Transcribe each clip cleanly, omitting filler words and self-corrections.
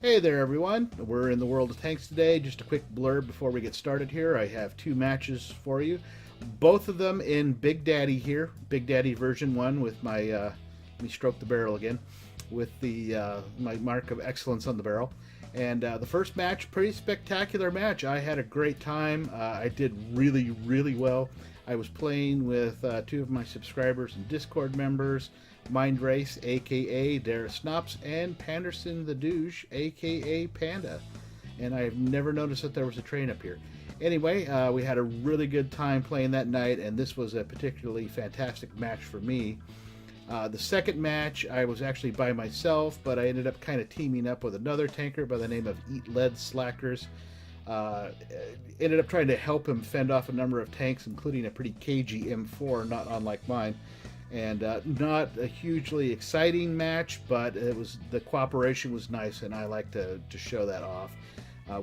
Hey there everyone, we're in the world of tanks today. Just a quick blurb before we get started here. I have two matches for you, both of them in Big Daddy here. Big Daddy version 1 with my, let me stroke the barrel again, with the my mark of excellence on the barrel. And the first match, pretty spectacular match. I had a great time. I did really well. I was playing with two of my subscribers and Discord members, Mind Race, aka Dara Snops, and Panderson the Douche, aka Panda. And I've never noticed that there was a train up here. Anyway, we had a really good time playing that night, and this was a particularly fantastic match for me. The second match, I was actually by myself, but I ended up kind of teaming up with another tanker by the name of Eat Lead Slackers. Ended up trying to help him fend off a number of tanks, including a pretty cagey M4, not unlike mine. And not a hugely exciting match, but it was, the cooperation was nice, and I like to show that off.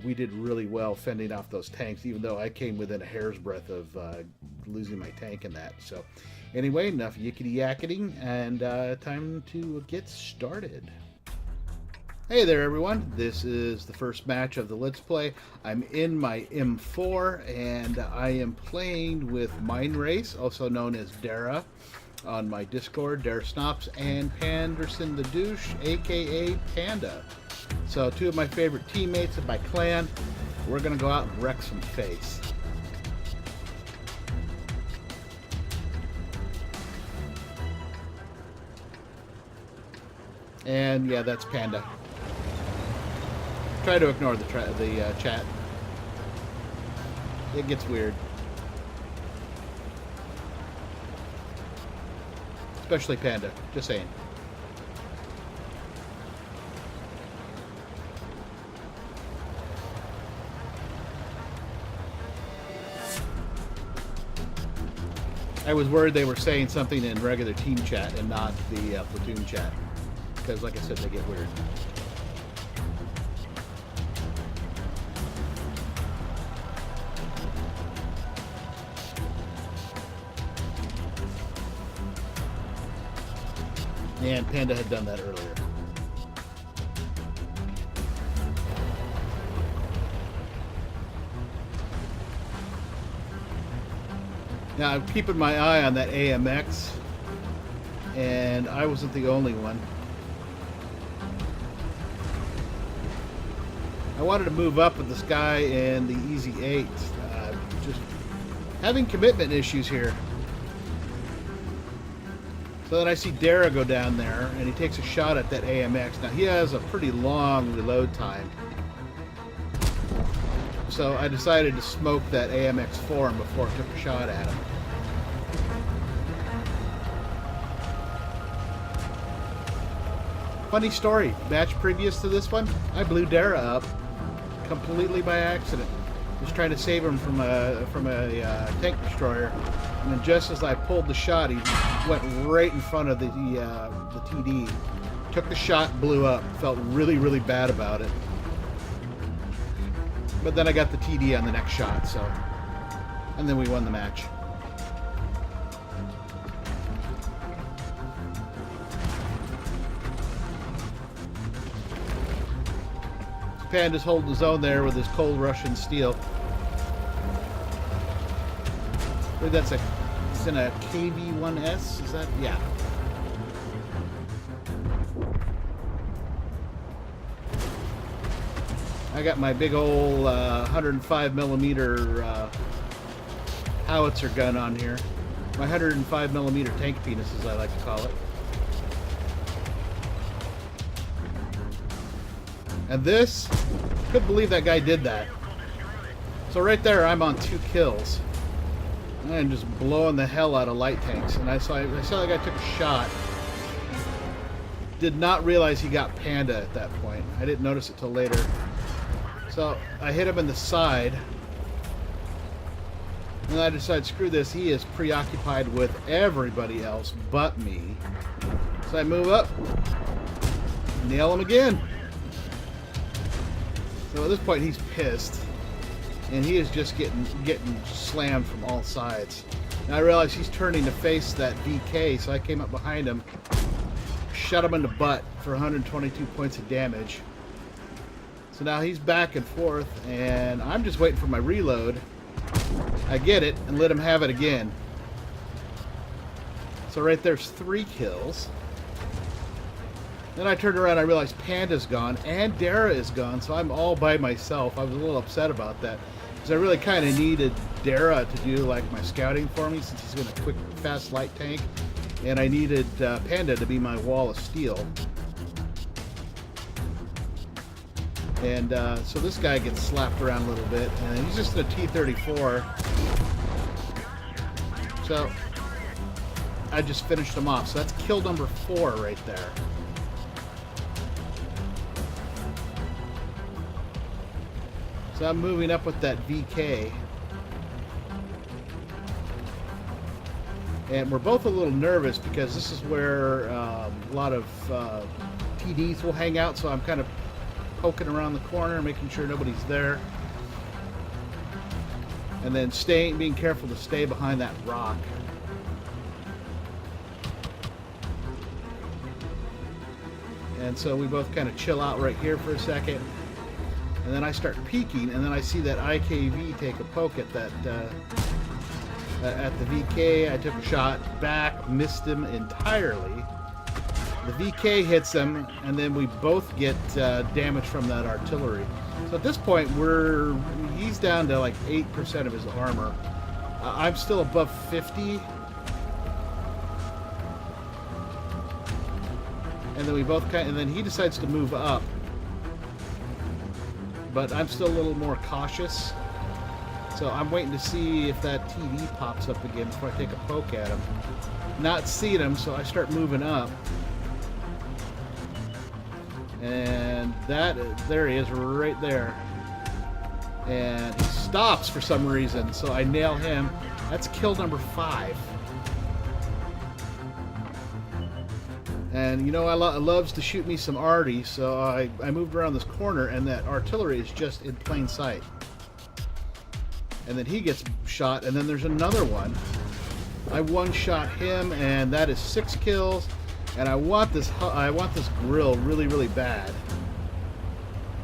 We did really well fending off those tanks, even though I came within a hair's breadth of losing my tank in that. So anyway, enough yickety-yakketing, and time to get started. Hey there everyone, this is the first match of the Let's Play. I'm in my M4, and I am playing with Mind Race, also known as Dara, on my Discord, Dara Snops, and Panderson the Douche, aka Panda. So two of my favorite teammates of my clan. We're gonna go out and wreck some face. And yeah, that's Panda. Try to ignore the chat. It gets weird. Especially Panda, just saying. I was worried they were saying something in regular team chat and not the platoon chat, because like I said, they get weird. And Panda had done that earlier. Now I'm keeping my eye on that AMX, and I wasn't the only one. I wanted to move up with this guy in the Easy 8. Just having commitment issues here. So then I see Dara go down there, and he takes a shot at that AMX. Now he has a pretty long reload time. So I decided to smoke that AMX for him before I took a shot at him. Funny story, match previous to this one, I blew Dara up completely by accident. Just trying to save him from a tank destroyer. And then just as I pulled the shot, he went right in front of the TD. Took the shot, blew up. Felt really bad about it. But then I got the TD on the next shot, so. And then we won the match. Panda's holding his own there with his cold Russian steel. I believe that's it's in a KV-1S, is that? Yeah. I got my big old 105 millimeter howitzer gun on here. My 105 millimeter tank penis, as I like to call it. And this, couldn't believe that guy did that. So right there, I'm on 2 kills. I'm just blowing the hell out of light tanks. And I saw that guy took a shot. Did not realize he got Panda at that point. I didn't notice it till later. So I hit him in the side. And I decided, screw this, he is preoccupied with everybody else but me. So I move up, nail him again. So at this point he's pissed. And he is just getting slammed from all sides. And I realized he's turning to face that VK, so I came up behind him, shot him in the butt for 122 points of damage. So now he's back and forth, and I'm just waiting for my reload. I get it and let him have it again. So right there's 3 kills. Then I turned around, I realized Panda's gone and Dara is gone, so I'm all by myself. I was a little upset about that because I really kind of needed Dara to do like my scouting for me, since he's going to quick, fast, light tank, and I needed Panda to be my wall of steel. And so this guy gets slapped around a little bit, and he's just a T-34. So I just finished him off. So that's kill number 4 right there. So I'm moving up with that VK. And we're both a little nervous because this is where a lot of TDs will hang out, so I'm kind of poking around the corner, making sure nobody's there. And then being careful to stay behind that rock. And so we both kind of chill out right here for a second. And then I start peeking, and then I see that IKV take a poke at that at the VK. I took a shot back, missed him entirely. The VK hits him, and then we both get damage from that artillery. So at this point, he's down to like 8% of his armor. I'm still above 50. And then we both and then he decides to move up. But I'm still a little more cautious. So I'm waiting to see if that TD pops up again before I take a poke at him. Not seeing him, so I start moving up. And there he is, right there. And he stops for some reason, so I nail him. That's kill number 5. And you know, I loves to shoot me some arty, so I moved around this corner, and that artillery is just in plain sight. And then he gets shot, and then there's another one. I one-shot him, and that is 6 kills. And I want this grill really, really bad.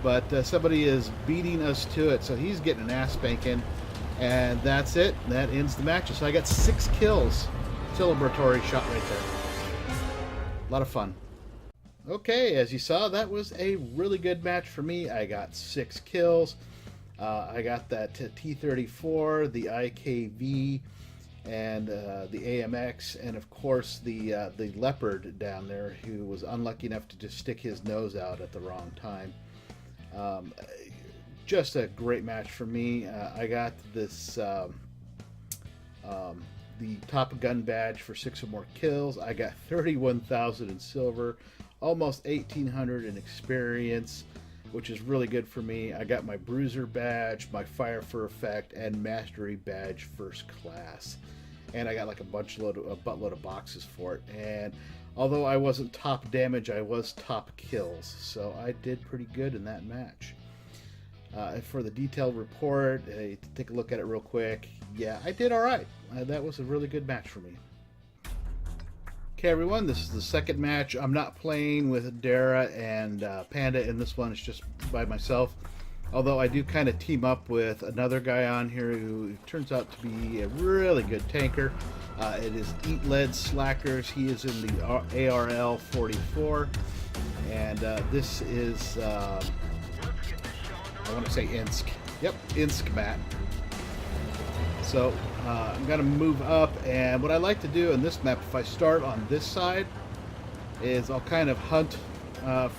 But somebody is beating us to it, so he's getting an ass spanking. And that's it. That ends the match. So I got 6 kills. Celebratory shot right there. A lot of fun. Okay, as you saw, that was a really good match for me. I got 6 kills. I got that T-34, the IKV, and the AMX, and of course the leopard down there, who was unlucky enough to just stick his nose out at the wrong time. Just a great match for me. I got this the Top Gun badge for 6 or more kills. I got 31,000 in silver, almost 1,800 in experience, which is really good for me. I got my Bruiser badge, my Fire for Effect, and Mastery badge first class. And I got like a buttload of boxes for it. And although I wasn't top damage, I was top kills. So I did pretty good in that match. For the detailed report, take a look at it real quick. Yeah, I did all right. That was a really good match for me. Okay, everyone, this is the second match. I'm not playing with Dara and Panda in this one. It's just by myself. Although I do kind of team up with another guy on here who turns out to be a really good tanker. It is Eat Lead Slackers. He is in the ARL 44. And this is, I want to say Insk. Yep, Insk Matt. So I'm going to move up, and what I like to do in this map, if I start on this side, is I'll kind of hunt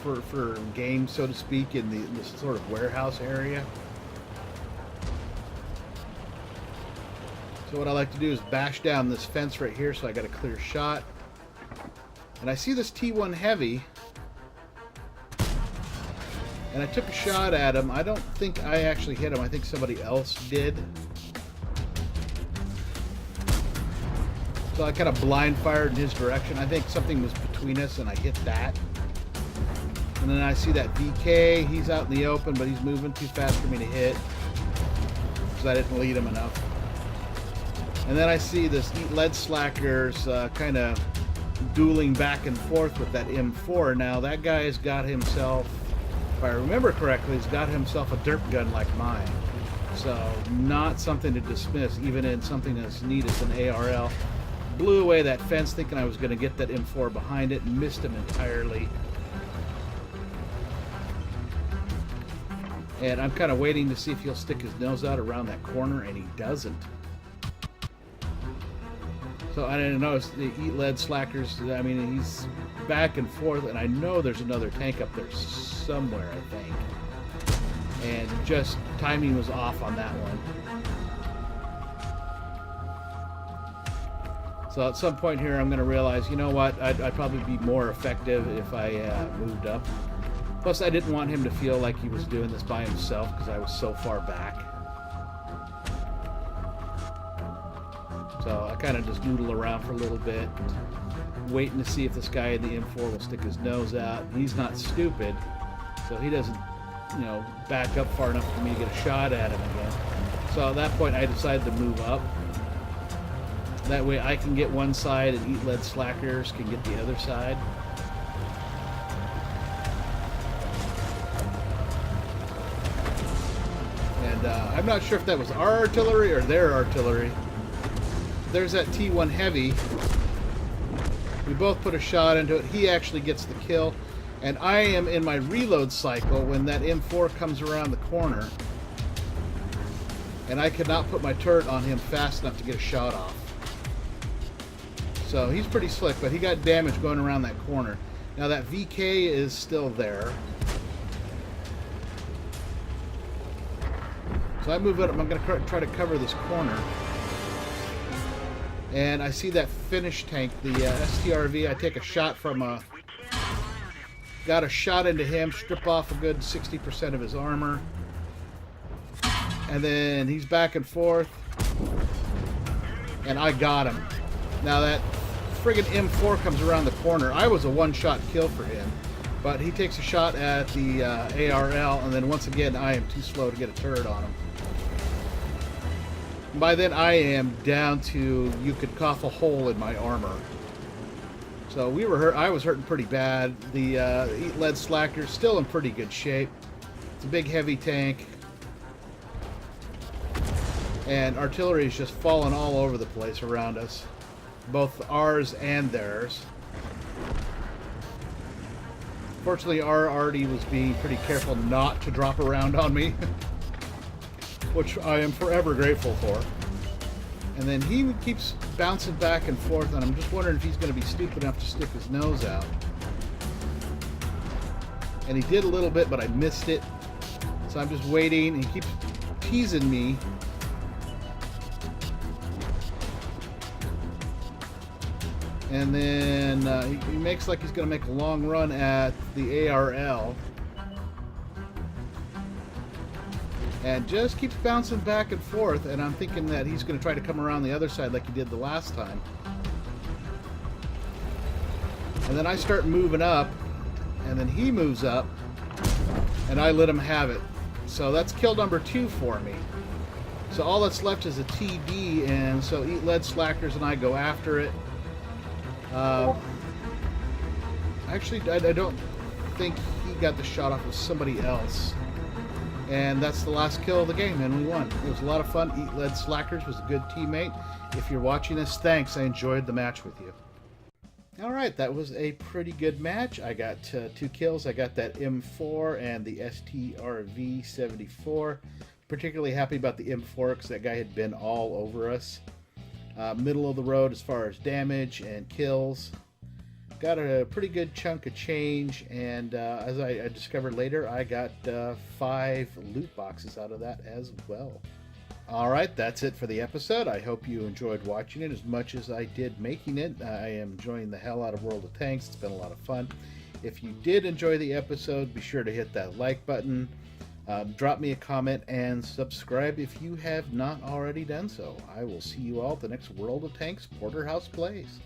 for game, so to speak, in this sort of warehouse area. So what I like to do is bash down this fence right here, so I got a clear shot. And I see this T1 Heavy, and I took a shot at him. I don't think I actually hit him. I think somebody else did. So I kind of blind fired in his direction. I think something was between us, and I hit that. And then I see that VK. He's out in the open, but he's moving too fast for me to hit because I didn't lead him enough. And then I see this Eat Lead Slackers kind of dueling back and forth with that M4. Now that guy's got himself If I remember correctly, he's got himself a derp gun like mine. So not something to dismiss, even in something as neat as an ARL. Blew away that fence thinking I was going to get that M4 behind it, and missed him entirely. And I'm kind of waiting to see if he'll stick his nose out around that corner, and he doesn't. So I didn't notice the eat lead slackers. I mean, he's back and forth, and I know there's another tank up there somewhere, I think. And just timing was off on that one. So at some point here, I'm going to realize, you know what, I'd probably be more effective if I moved up. Plus, I didn't want him to feel like he was doing this by himself because I was so far back. So I kind of just noodle around for a little bit, waiting to see if this guy in the M4 will stick his nose out. He's not stupid, so he doesn't, you know, back up far enough for me to get a shot at him again. So at that point, I decided to move up. That way I can get one side and eat lead slackers can get the other side. And I'm not sure if that was our artillery or their artillery. There's that T1 Heavy. We both put a shot into it. He actually gets the kill. And I am in my reload cycle when that M4 comes around the corner. And I could not put my turret on him fast enough to get a shot off. So he's pretty slick, but he got damage going around that corner. Now that VK is still there. So I move it up. I'm going to try to cover this corner. And I see that Finnish tank, the STRV. I take a shot from a... Got a shot into him, strip off a good 60% of his armor. And then he's back and forth. And I got him. Now that friggin' M4 comes around the corner. I was a one-shot kill for him. But he takes a shot at the ARL, and then once again, I am too slow to get a turret on him. By then, I am down to, you could cough a hole in my armor. So we were hurt. I was hurting pretty bad. The eat lead slacker's still in pretty good shape. It's a big, heavy tank. And artillery is just falling all over the place around us. Both ours and theirs. Fortunately, our arty was being pretty careful not to drop around on me. Which I am forever grateful for. And then he keeps bouncing back and forth, and I'm just wondering if he's going to be stupid enough to stick his nose out. And he did a little bit, but I missed it. So I'm just waiting, and he keeps teasing me. And then he makes like he's going to make a long run at the ARL. And just keeps bouncing back and forth, and I'm thinking that he's going to try to come around the other side like he did the last time. And then I start moving up, and then he moves up, and I let him have it. So that's kill number 2 for me. So all that's left is a TD, and so eat lead slackers and I go after it. Actually, I don't think he got the shot off with somebody else. And that's the last kill of the game, and we won. It was a lot of fun. Eat lead slackers was a good teammate. If you're watching this, thanks. I enjoyed the match with you. All right, that was a pretty good match. I got 2 kills. I got that M4 and the STRV-74. Particularly happy about the M4 because that guy had been all over us. Middle of the road as far as damage and kills. Got a pretty good chunk of change, and as I discovered later, I got 5 loot boxes out of that as well. Alright, that's it for the episode. I hope you enjoyed watching it as much as I did making it. I am enjoying the hell out of World of Tanks. It's been a lot of fun. If you did enjoy the episode, be sure to hit that like button, drop me a comment, and subscribe if you have not already done so. I will see you all at the next World of Tanks Porterhouse Plays.